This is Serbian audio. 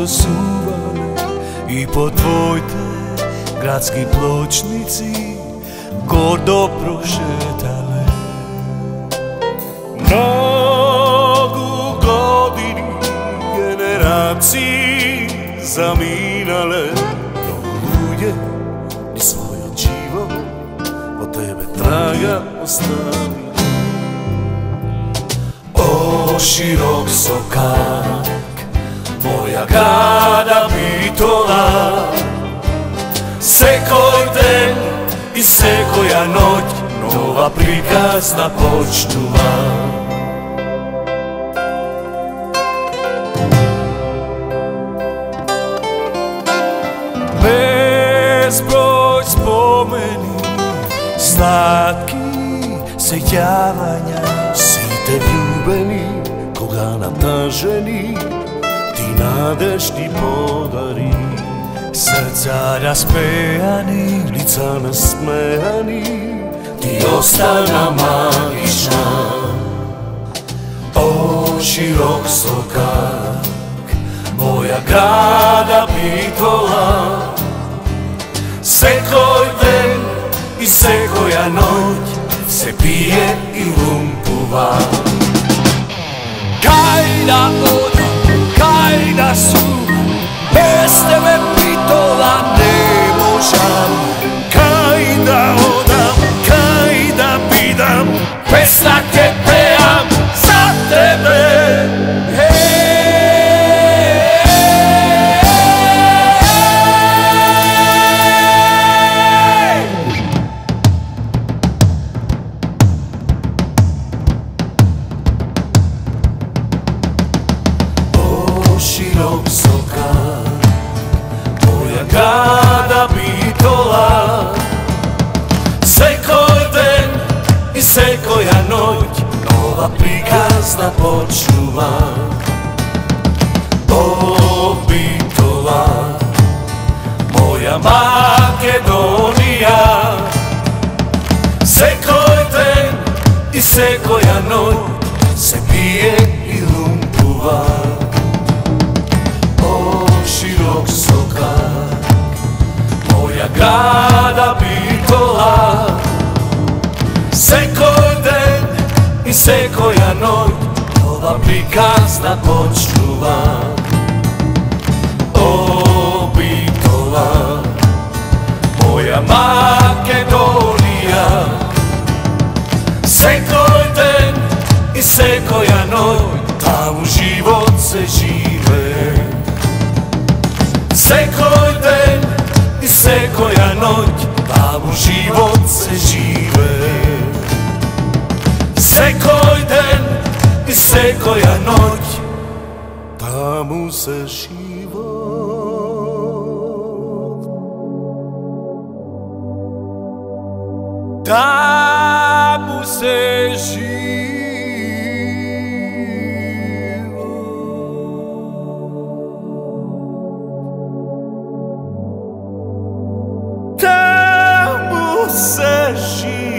često suvale i po tvojte gradski pločnici gordo prošetale. Mnogu godini generaciji zaminale, mnogo ljudje ni svojo živo od tebe traga ostavi. O širok sokak, moja grada Bitola, sekoj den i sekoja noć, nova prikazna počnuva. Bezbroj spomeni, slatki sejavanja, site ljubeni, koga nataženi, ti nadešni podari. Srca raspejani, lica nasmejani, ti ostana magična. O širok sokak, moja grada Bitola, sekoj den i sekoja noć se pije i lumpuva. Kaj da odem, kaj da suvam, bez tebe Bitola ne možam. Kaj da odam, kaj da bidam, pesnake pejam za tebe. Širok sokak, moja grada Bitola, sekoj den i sekoja noć, nova prikazna počnuva. O Bitola, moja Makedonija, sekoj den i sekoja noć se pije i lumpuva. Širok sokak, moja grada Bitola, sekoj den i sekoja noć, nova prikazna počnuva. O Bitola, moja Makedonija, sekoj den i sekoja noć, tamo život se žive. Sekoj den i sekoja noć, tamo život se žive. Sekoj den i sekoja noć, tamo se život, tamo se život. Tamo se živi.